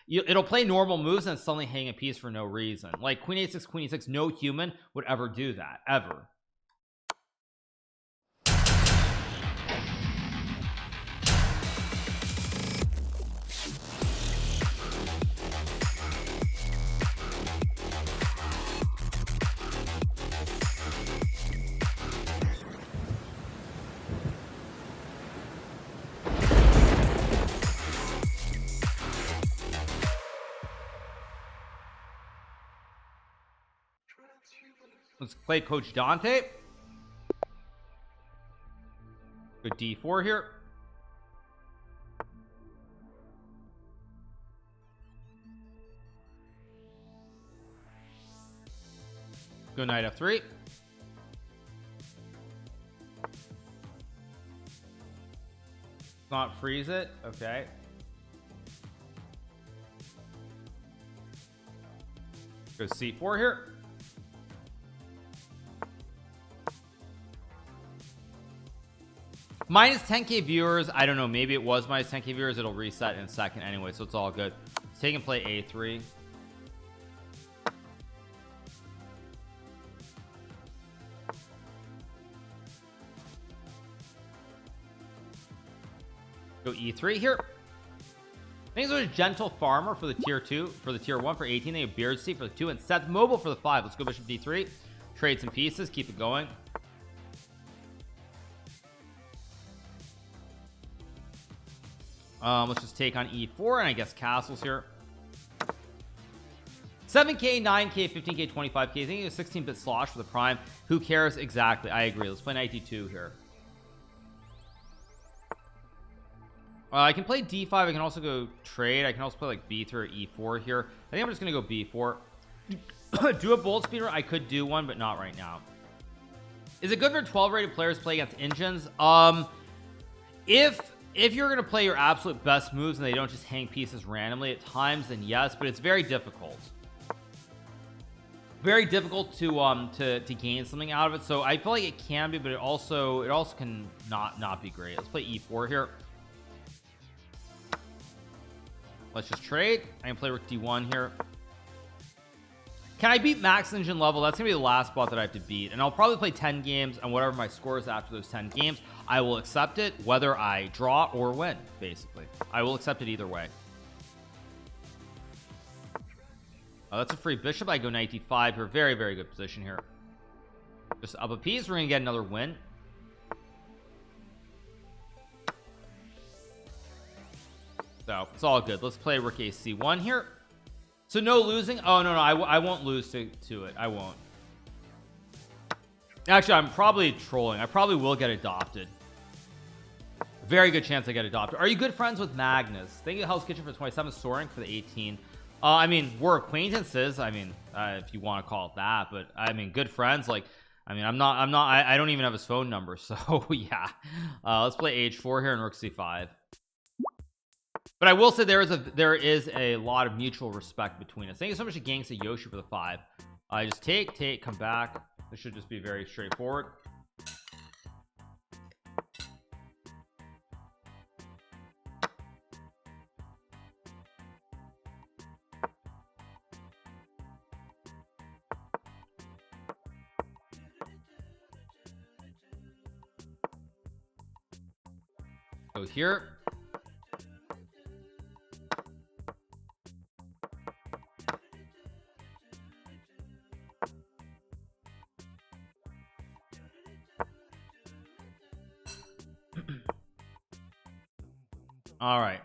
it'll play normal moves and suddenly hang a piece for no reason. Like queen a6, queen e6, no human would ever do that, ever. Let's play Coach Dante. Good d4 here. Go knight f3. Not freeze it. Okay. Go c4 here. Minus 10k viewers. I don't know, maybe it was minus 10k viewers. It'll reset in a second anyway, so it's all good. Let's take and play a3. Go e3 here. I think there's a gentle farmer for the tier 2, for the tier 1 for 18. They have beard seat for the 2 and Seth mobile for the 5. Let's go bishop d3, trade some pieces, keep it going. Let's just take on e4 and I guess castles here. 7k, 9k, 15k, 25k. I think it's a 16-bit slosh for the prime. Who cares? Exactly, I agree. Let's play knight d2 here. I can play d5. I can also go trade. I can also play like b3 or e4 here. I think I'm just gonna go b4. Do a bold speeder. I could do one, but not right now. Is it good for 12 rated players to play against engines? If you're going to play your absolute best moves and they don't just hang pieces randomly at times, then yes, but it's very difficult. Very difficult to gain something out of it. So I feel like it can be, but it also can not be great. Let's play e4 here. Let's just trade. I can play rook d1 here. Can I beat max engine level? That's gonna be the last spot that I have to beat, and I'll probably play 10 games, and whatever my score is after those 10 games, I will accept it, whether I draw or win. Basically, I will accept it either way. That's a free bishop. I go knight d5 here. Very, very good position here. Just up a piece. We're gonna get another win. So it's all good. Let's play rook a c1 here. So no losing. Oh no, I won't lose to it. I won't. Actually, I'm probably trolling. I probably will get adopted. Very good chance I get adopted. Are you good friends with Magnus? Thank you, Hell's Kitchen, for 27. Soaring for the 18. I mean, we're acquaintances. I mean, if you want to call it that, but I mean, good friends. Like, I mean, I don't even have his phone number. So yeah, let's play h4 here and rook c5. But I will say there is a lot of mutual respect between us. Thank you so much to Gangsta Yoshi for the 5. I just take, come back. This should just be very straightforward. Go here. All right,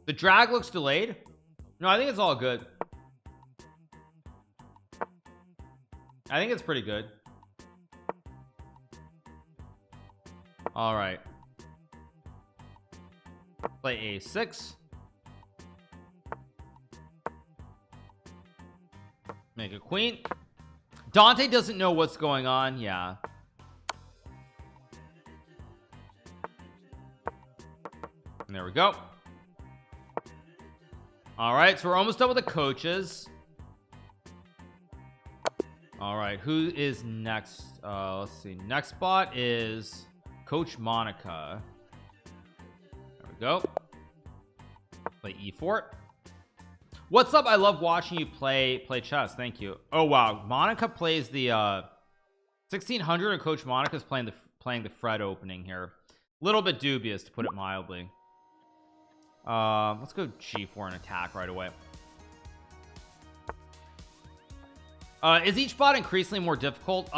the drag looks delayed. No, I think it's all good. I think it's pretty good. All right, play a6, make a queen. Dante doesn't know what's going on. Yeah. And there we go. All right, so we're almost done with the coaches. All right, who is next? Let's see. Next spot is Coach Monica. There we go. Play e4. What's up? I love watching you play chess. Thank you. Oh wow, Monica plays the 1600, and Coach Monica's playing the Fred opening here. A little bit dubious, to put it mildly. Let's go G4 and attack right away. Is each bot increasingly more difficult?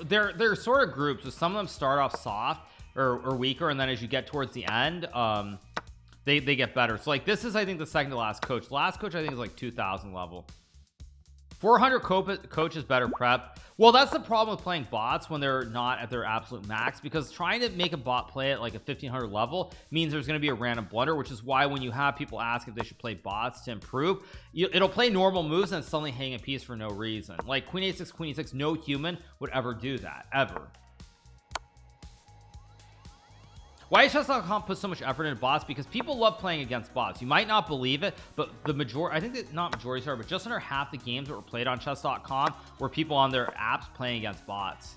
They're sort of groups, so some of them start off soft or weaker, and then as you get towards the end, they get better. So like this is, I think, the second to last coach. The last coach I think is like 2000 level. 400 coach is better prep. Well, that's the problem with playing bots when they're not at their absolute max, because trying to make a bot play at like a 1500 level means there's going to be a random blunder, which is why when you have people ask if they should play bots to improve, it'll play normal moves and suddenly hang a piece for no reason. Like queen a6, no human would ever do that, ever. Why does chess.com put so much effort into bots? Because people love playing against bots. You might not believe it, but the majority, I think that not majority, sorry, but just under half the games that were played on chess.com were people on their apps playing against bots.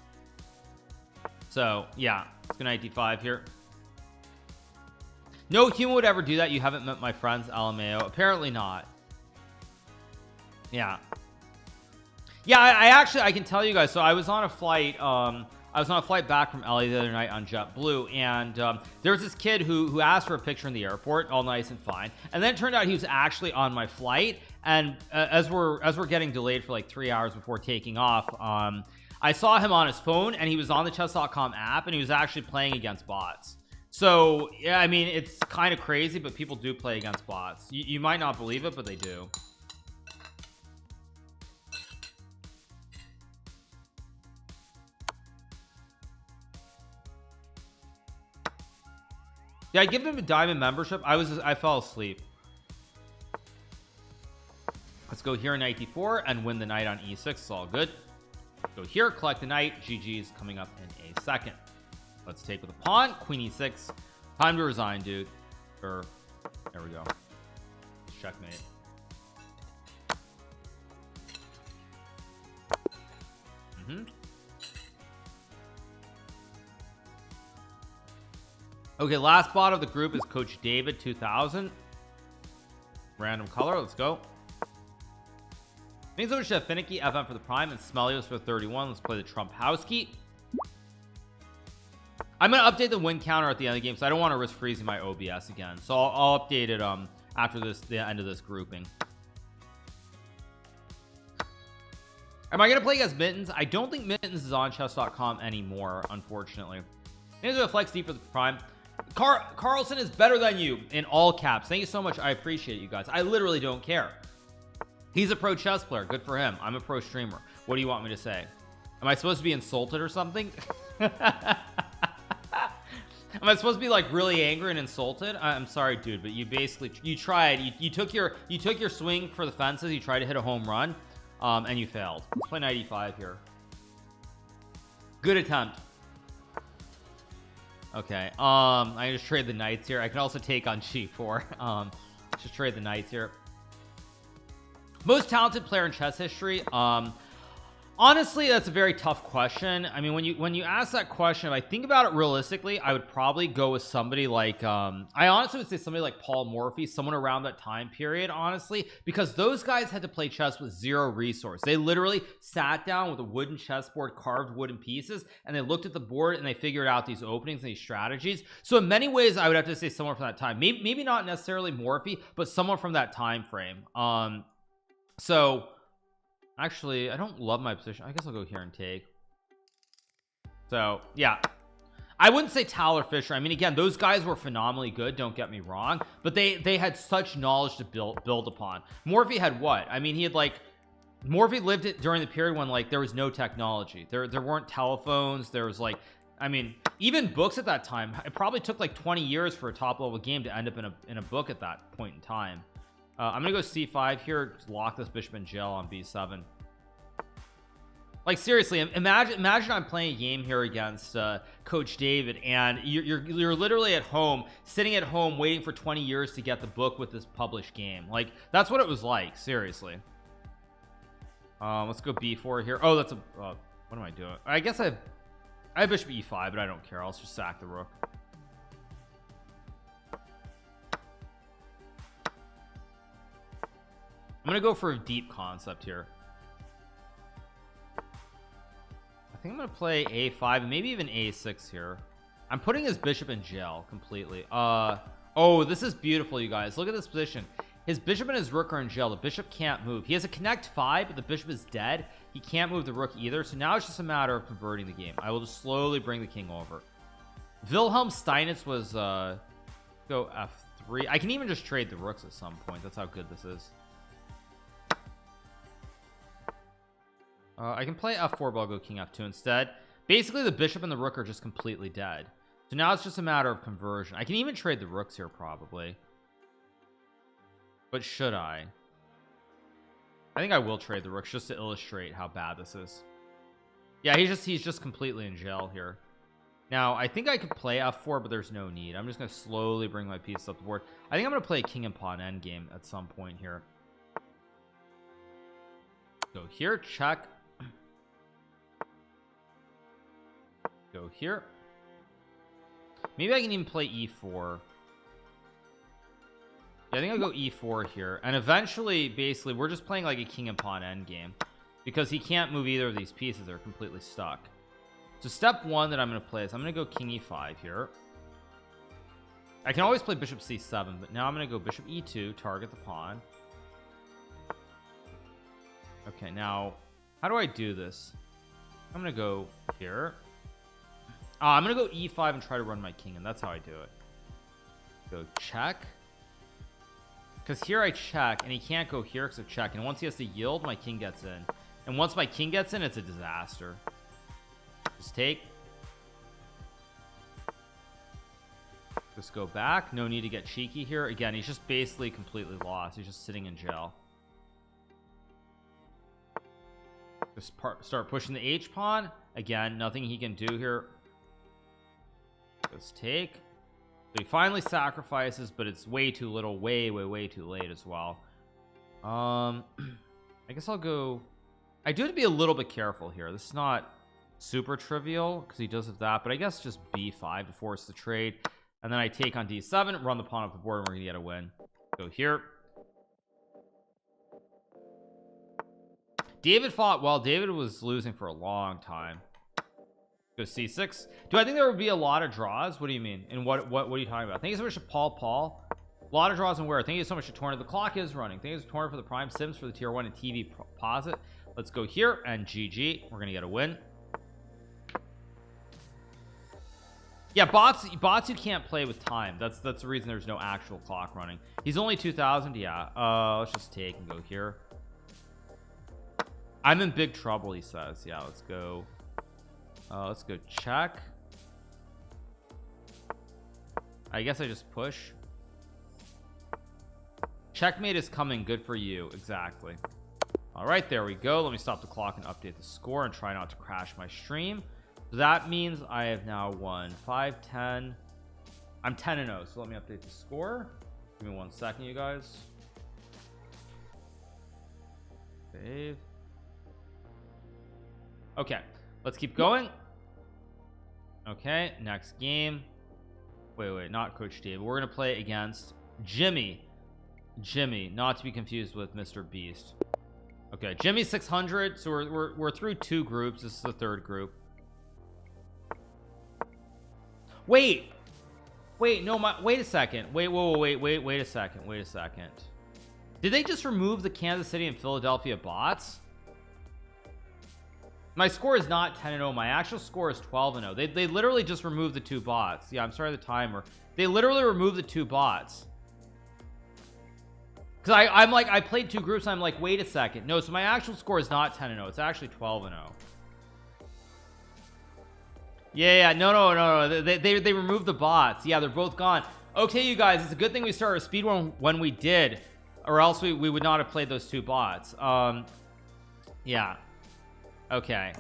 So yeah, let's go knight d5 here. No human would ever do that. You haven't met my friends, LMAO. Apparently not. Yeah, I actually, I can tell you guys. So I was on a flight back from LA the other night on JetBlue, and there was this kid who asked for a picture in the airport, all nice and fine, and then it turned out he was actually on my flight. And as we're getting delayed for like 3 hours before taking off, I saw him on his phone, and he was on the chess.com app, and he was actually playing against bots. So yeah, I mean, it's kind of crazy, but people do play against bots. You might not believe it, but they do. Yeah, I give him a diamond membership. I fell asleep. Let's go here, knight d4, and win the knight on e6. It's all good. Go here, collect the knight. GG's coming up in a second. Let's take with a pawn, queen e6. Time to resign, dude. Or there we go. Checkmate. Okay, last bot of the group is Coach David 2000. Random color. Let's go. Means we should have Finicky FM for the prime and Smelios for 31. Let's play the Trump house key. I'm gonna update the win counter at the end of the game, so I don't want to risk freezing my OBS again. So I'll update it after the end of this grouping. Am I gonna play against Mittens? I don't think Mittens is on chess.com anymore, unfortunately. Maybe a flex D for the prime. Carlson is better than you, in all caps. Thank you so much. I appreciate you guys. I literally don't care. He's a pro chess player. Good for him. I'm a pro streamer. What do you want me to say? Am I supposed to be insulted or something? Am I supposed to be like really angry and insulted? I'm sorry, dude, but you basically tried. You took your swing for the fences. You tried to hit a home run, and you failed. Let's play knight e5 here. Good attempt. Okay, I just trade the knights here. I can also take on g4. Just trade the knights here. Most talented player in chess history. Honestly, that's a very tough question. I mean, when you ask that question, if I think about it realistically, I would probably go with somebody like I honestly would say somebody like Paul Morphy, someone around that time period, honestly, because those guys had to play chess with zero resource. They literally sat down with a wooden chessboard, carved wooden pieces, and they looked at the board and they figured out these openings and these strategies. So in many ways, I would have to say someone from that time. Maybe not necessarily Morphy, but someone from that time frame. So actually, I don't love my position. I guess I'll go here and take. So yeah, I wouldn't say Tyler Fisher. I mean, again, those guys were phenomenally good, don't get me wrong, but they had such knowledge to build upon. Morphy had what? I mean, he had like, Morphy lived it during the period when like there was no technology. There weren't telephones. There was like, I mean, even books at that time, it probably took like 20 years for a top level game to end up in a book at that point in time. I'm gonna go c5 here, just lock this bishop in jail on b7. Like seriously, imagine I'm playing a game here against Coach David, and you're literally at home, sitting at home, waiting for 20 years to get the book with this published game. Like that's what it was like, seriously. Let's go b4 here. Oh, that's a what am I doing? I guess I have bishop e5, but I don't care. I'll just sack the rook. gonna go for a deep concept here. I think I'm gonna play a5 and maybe even a6 here. I'm putting his bishop in jail completely. Oh, this is beautiful, you guys. Look at this position. His bishop and his rook are in jail. The bishop can't move. He has a connect 5, but the bishop is dead. He can't move the rook either. So now it's just a matter of converting the game. I will just slowly bring the king over. Wilhelm Steinitz was go f3. I can even just trade the rooks at some point. That's how good this is. I can play f4, but I'll go king f2 instead. Basically, the bishop and the rook are just completely dead. So now it's just a matter of conversion. I can even trade the rooks here probably. But should I? I think I will trade the rooks just to illustrate how bad this is. Yeah, he's just completely in jail here. Now, I think I could play f4, but there's no need. I'm just going to slowly bring my pieces up the board. I think I'm going to play king and pawn endgame at some point here. Go here, check. Go here. Maybe I can even play e4. Yeah, I think I'll go e4 here. And eventually, basically, we're just playing like a king and pawn endgame. Because he can't move either of these pieces. They're completely stuck. So step one that I'm going to play is I'm going to go king e5 here. I can always play bishop c7, but now I'm going to go bishop e2, target the pawn. Okay, now, how do I do this? I'm going to go here. I'm going to go e5 and try to run my king, and that's how I do it. Go check. Because here I check, and he can't go here because of check. And once he has to yield, my king gets in. And once my king gets in, it's a disaster. Just take. Just go back. No need to get cheeky here. Again, he's just basically completely lost. He's just sitting in jail. Just start pushing the h-pawn. Again, nothing he can do here. Just take. So he finally sacrifices, but it's way too little. Way too late as well. I guess I'll go... I do have to be a little bit careful here. This is not super trivial because he does have that, but I guess just b5 to force the trade. And then I take on d7, run the pawn up the board, and we're gonna get a win. Go here. David fought well. David was losing for a long time. Go c6. Do I think there would be a lot of draws? What do you mean? And what are you talking about? Thank you so much to Paul. A lot of draws and where. Thank you so much to Torna. The clock is running. Thank you to Torna for the prime, Sims for the tier 1 and TV posit. Let's go here and GG. We're gonna get a win. Yeah, bots you can't play with time. That's the reason there's no actual clock running. He's only 2000. Yeah. Let's just take and go here. I'm in big trouble, he says. Yeah, let's go check. I guess I just push. Checkmate is coming. Good for you. Exactly. All right, there we go. Let me stop the clock and update the score and try not to crash my stream. So that means I have now won 5-10. I'm 10-0, so let me update the score. Give me 1 second, you guys. Save. Okay, let's keep going. Okay, next game. Wait, not Coach Dave. We're gonna play against Jimmy, not to be confused with Mr. Beast. Okay, Jimmy 600. So we're through 2 groups. This is the 3rd group. Wait, no, wait a second. Wait a second. Did they just remove the Kansas City and Philadelphia bots? My score is not 10-0. My actual score is 12-0. They literally just removed the 2 bots. Yeah, I'm sorry, the timer. They literally removed the 2 bots. Because I'm like, I played 2 groups. I'm like, wait a second. No, so my actual score is not 10-0. It's actually 12-0. Yeah, no. They removed the bots. Yeah, they're both gone. Okay, you guys, it's a good thing we started Speedrun when we did, or else we would not have played those 2 bots. Yeah. Okay.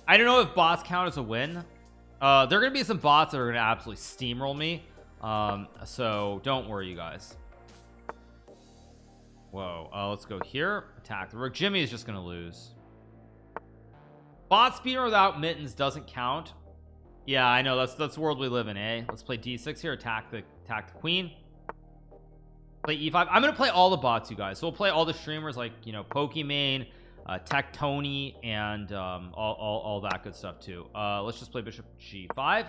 I don't know if bots count as a win. There are gonna be some bots that are gonna absolutely steamroll me. So don't worry, you guys. Whoa. Let's go here. Attack the rook. Jimmy is just gonna lose. Bot speedrun without mittens doesn't count. Yeah, I know. That's the world we live in, eh? Let's play d6 here. Attack the queen. Play e5. I'm gonna play all the bots, you guys. So we'll play all the streamers like, you know, Pokimane, Tectoni, and all that good stuff too. Let's just play bishop g5.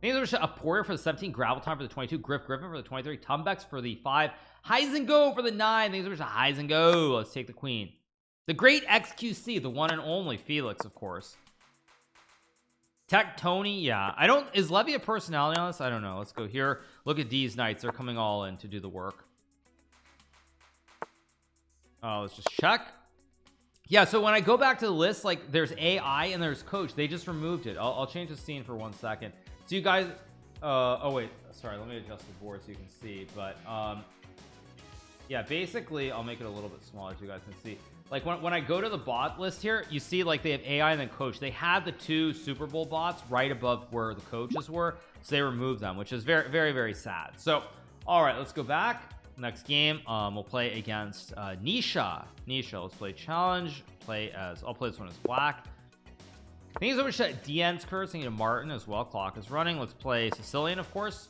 Things are a Porter for the 17, Gravel Time for the 22, Griffin for the 23, Tumbex for the 5, Heisengo for the 9. Things are Heisengo. Let's take the queen. The great XQC, the one and only Felix, of course. Tectoni, yeah. I don't, is Levy a personality on this? I don't know. Let's go here. Look at these knights. They're coming all in to do the work. Let's just check. Yeah, so when I go back to the list, like there's AI and there's coach. They just removed it. I'll change the scene for 1 second. So you guys, oh wait, sorry, let me adjust the board so you can see. But yeah, basically I'll make it a little bit smaller so you guys can see. Like when I go to the bot list here, you see like they have AI and then coach. They had the 2 Super Bowl bots right above where the coaches were, so they removed them, which is very, very, very sad. So all right, let's go back. Next game, we'll play against Nisha. Let's play challenge. I'll play this one as black. I think he's over shot DN's curse. I need a Martin as well. Clock is running. Let's play Sicilian, of course.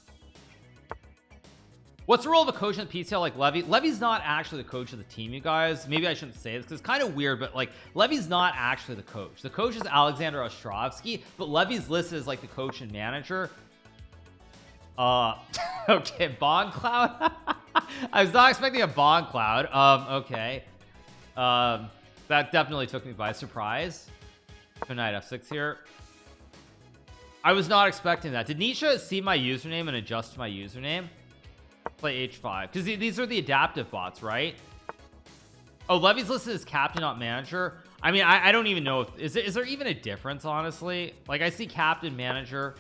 What's the role of a coach in the PCL like Levy? Levy's not actually the coach of the team, you guys. Maybe I shouldn't say this because it's kind of weird, but like Levy's not actually the coach. The coach is Alexander Ostrovsky, but Levy's listed as like the coach and manager. Okay, Bond Cloud. I was not expecting a Bond Cloud. Okay. That definitely took me by surprise. So knight f6 here. I was not expecting that. Did Nisha see my username and adjust my username? Play h5 because these are the adaptive bots, right? Oh, Levy's listed as captain, not manager. I mean, I don't even know if is there even a difference, honestly. Like I see captain, manager.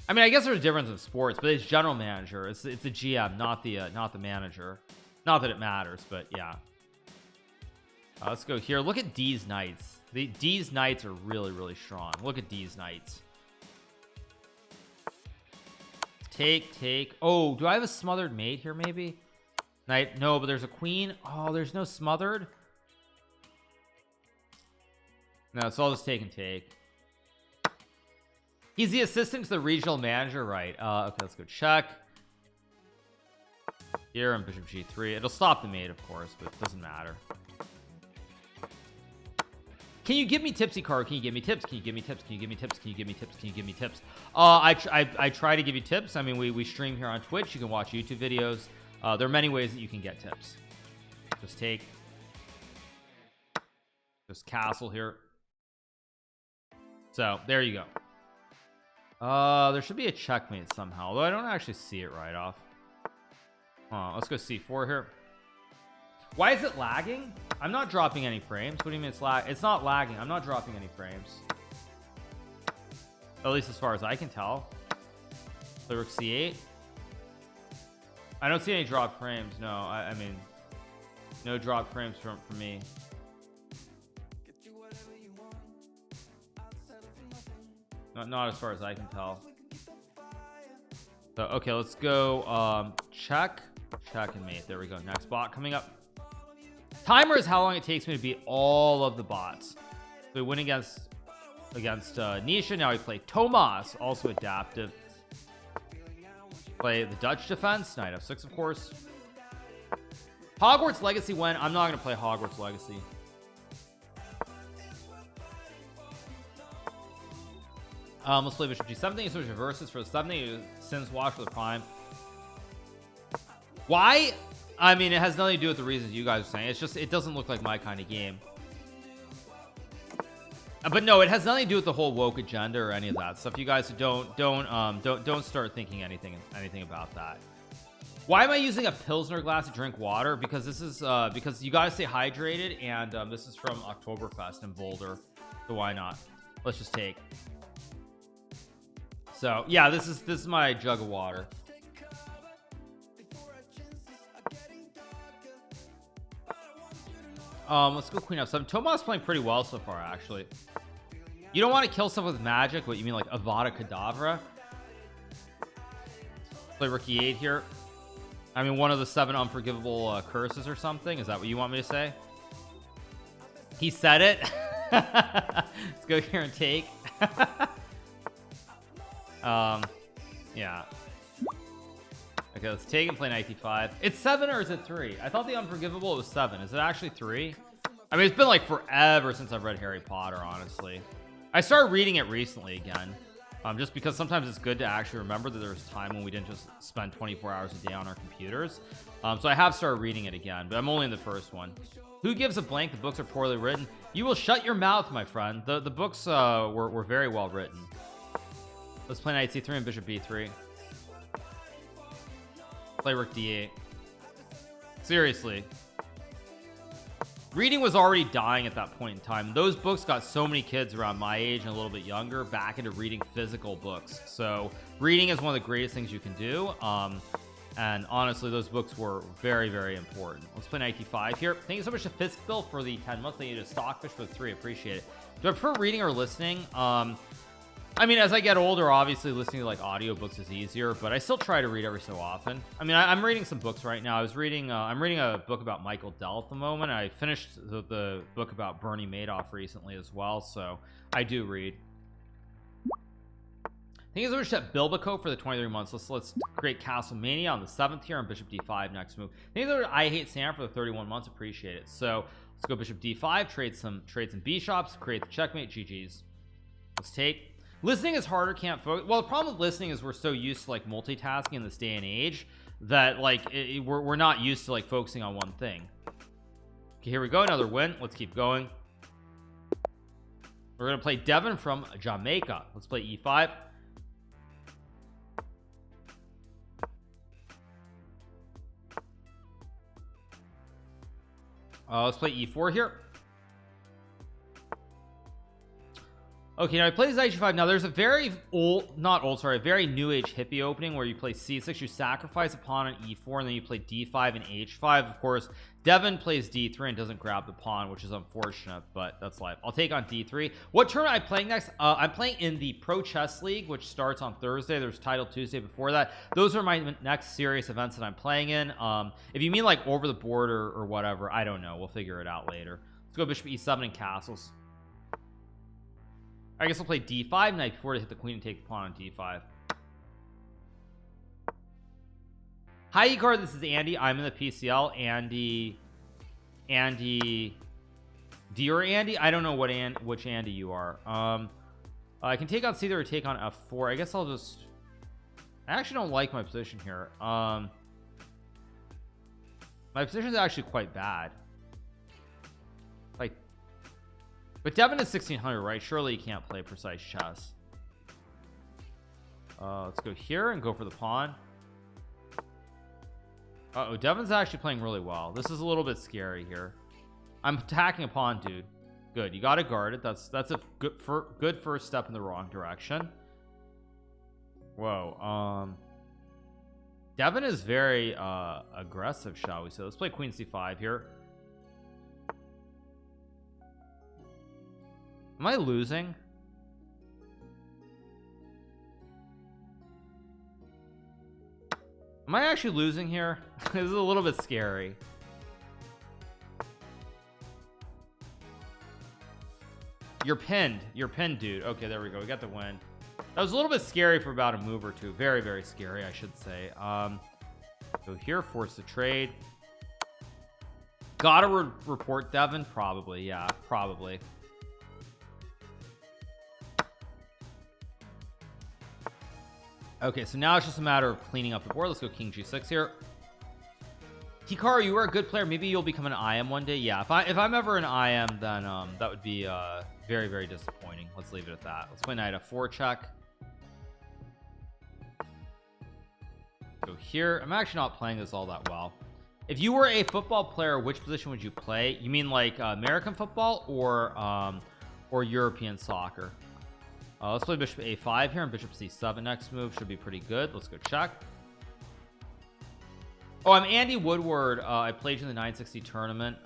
I mean, I guess there's a difference in sports, but it's general manager. It's the GM, not the manager. Not that it matters, but yeah. Let's go here. Look at D's knights. D's knights are really, really strong. Look at D's knights. Take. Oh, do I have a smothered mate here? Maybe knight. No, but there's a queen. Oh, there's no smothered. No, so I'll just take and take. He's the assistant to the regional manager, right? Okay, let's go check here on bishop g3. It'll stop the mate, of course, but it doesn't matter. Can you give me tips, Hikaru? Can you give me tips? Can you give me tips? Can you give me tips? Can you give me tips? Can you give me tips? I try to give you tips. I mean, we stream here on Twitch. You can watch YouTube videos. There are many ways that you can get tips. Just take this castle here. So there you go. There should be a checkmate somehow, although I don't actually see it right off. Let's go c4 here. Why is it lagging? I'm not dropping any frames. What do you mean it's lag? It's not lagging. I'm not dropping any frames. At least as far as I can tell. Play rook c8. I don't see any drop frames. No, I mean, no drop frames for me. Not as far as I can tell. So okay, let's go check and mate. There we go. Next bot coming up. Timer is how long it takes me to beat all of the bots. So we win against Nisha. Now we play Tomas, also adaptive. Play the Dutch defense. Knight f6, of course. Hogwarts Legacy when? I'm not going to play Hogwarts Legacy. Let's play bishop g7. You switch reverses for the 7. Sins wash for the prime. Why? I mean, it has nothing to do with the reasons you guys are saying. It's just it doesn't look like my kind of game. But no, it has nothing to do with the whole woke agenda or any of that stuff. You guys don't start thinking anything about that. Why am I using a Pilsner glass to drink water? Because this is because you gotta stay hydrated, and this is from Oktoberfest in Boulder, so why not? Let's just take. So yeah, this is my jug of water. Let's go queen f7. Tomas playing pretty well so far, actually. You don't want to kill stuff with magic. What you mean, like Avada Kedavra? Play rook e8 here. I mean, one of the 7 unforgivable curses or something. Is that what you want me to say? He said it. Let's go here and take. Yeah. Okay, Okay, let's take and play knight d5. It's 7 or is it 3? I thought the Unforgivable was 7. Is it actually 3? I mean, it's been like forever since I've read Harry Potter, honestly. I started reading it recently again. Just because sometimes it's good to actually remember that there was time when we didn't just spend 24 hours a day on our computers. So I have started reading it again, but I'm only in the first one. Who gives a blank? The books are poorly written. You will shut your mouth, my friend. The books were very well written. Let's play knight c3 and bishop b3. Play rook d8. Seriously. Reading was already dying at that point in time. Those books got so many kids around my age and a little bit younger back into reading physical books. So reading is one of the greatest things you can do. And honestly, those books were very, very important. Let's play knight d5 here. Thank you so much to Fiskbill for the 10 months. Thank you to Stockfish for the 3. Appreciate it. Do I prefer reading or listening? I mean, as I get older, obviously listening to like audiobooks is easier, but I still try to read every so often. I mean, I'm reading some books right now. I'm reading a book about Michael Dell at the moment. I finished the book about Bernie Madoff recently as well, so I do read. Thank you so much to Bilbico for the 23 months. Let's create Castle Mania on the 7th here on bishop d5 next move. Thank you so much to I Hate Sam for the 31 months. Appreciate it. So let's go bishop d5, trade some b-shops, create the checkmate. GG's. Let's take. Listening is harder, can't focus. Well, the problem with listening is we're so used to like multitasking in this day and age that like we're not used to like focusing on one thing. Okay, here we go, another win. Let's keep going. We're gonna play Devin from Jamaica. Let's play e5. Let's play e4 here. Okay, now I play this h5. Now there's a very a very new age hippie opening where you play c6, you sacrifice a pawn on e4, and then you play d5 and h5. Of course, Devin plays d3 and doesn't grab the pawn, which is unfortunate, but that's life. I'll take on d3. What tournament am I playing next? I'm playing in the Pro Chess League, which starts on Thursday. There's Title Tuesday before that. Those are my next serious events that I'm playing in. If you mean like over the board or whatever, I don't know. We'll figure it out later. Let's go bishop e7 and castles. I guess I'll play d5 knight before to hit the queen and take the pawn on d5. Hi Hikaru, this is Andy. I'm in the PCL. Andy D or Andy? I don't know which Andy you are. I can take on c3 or take on f4. I guess I'll just I actually don't like my position here. My position is actually quite bad. Like, but Devin is 1600, right? Surely he can't play precise chess. Let's go here and go for the pawn. Uh-oh, Devin's actually playing really well. This is a little bit scary here. I'm attacking a pawn, dude. Good, you got to guard it. That's a good first step in the wrong direction. Whoa. Devin is very aggressive, shall we say. Let's play queen c5 here. Am I losing? Am I actually losing here? This is a little bit scary. You're pinned, dude. Okay, there we go. We got the win. That was a little bit scary for about a move or two. Very, very scary, I should say. Go here, force the trade. Gotta report Devin? Probably, yeah, probably. Okay, so now it's just a matter of cleaning up the board. Let's go king g6 here. Hikaru, you are a good player. Maybe you'll become an IM one day. Yeah, if I'm ever an IM, then that would be very, very disappointing. Let's leave it at that. Let's play knight f4 check. Go here. I'm actually not playing this all that well. If you were a football player, which position would you play? You mean like American football or European soccer? Let's play bishop a5 here and bishop c7 next move. Should be pretty good. Let's go check. Oh, I'm Andy Woodward. I played you in the 960 tournament.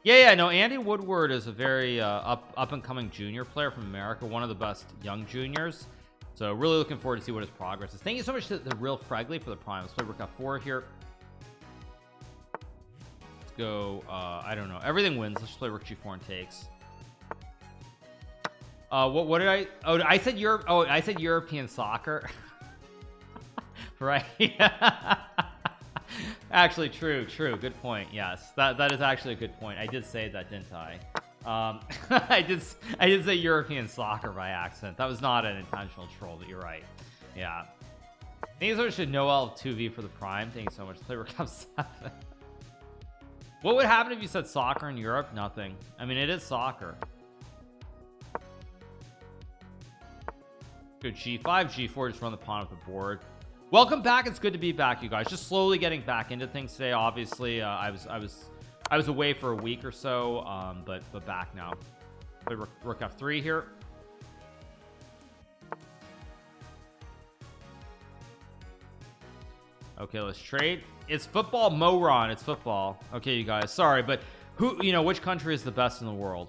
Yeah, no, Andy Woodward is a very up and coming junior player from America, one of the best young juniors. So really looking forward to see what his progress is. Thank you so much to the real Fregley for the prime. Let's play rook f4 here. Let's go I don't know, everything wins. Let's just play rook g4 and takes. What did I said Europe. Oh, I said European soccer. Right. Actually, true. Good point. Yes, that is actually a good point. I did say that, didn't I? I did say European soccer by accident. That was not an intentional troll, but you're right. Yeah. Thank you so much to Noel 2v for the prime. Thank you so much. Play World Cup 7. What would happen if you said soccer in Europe? Nothing. I mean, it is soccer. Good G5, G4, just run the pawn off the board. Welcome back. It's good to be back, you guys. Just slowly getting back into things today. Obviously, I was away for a week or so, but back now. Play Rook F3 here. Okay, let's trade. It's football, Moron. It's football. Okay, you guys. Sorry, but which country is the best in the world?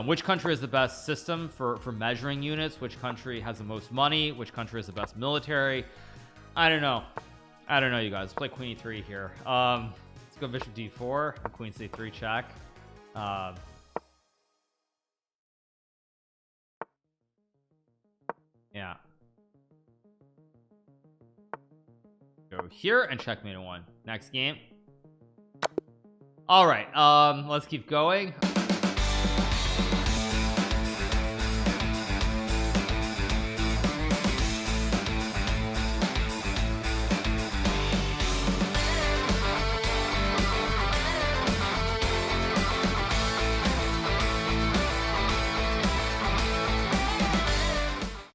Which country has the best system for measuring units? Which country has the most money? Which country has the best military? I don't know, you guys. Let's play Queen E3 here. Let's go Bishop D4, Queen C3 check. Yeah. Go here and checkmate in 1. Next game. All right, let's keep going.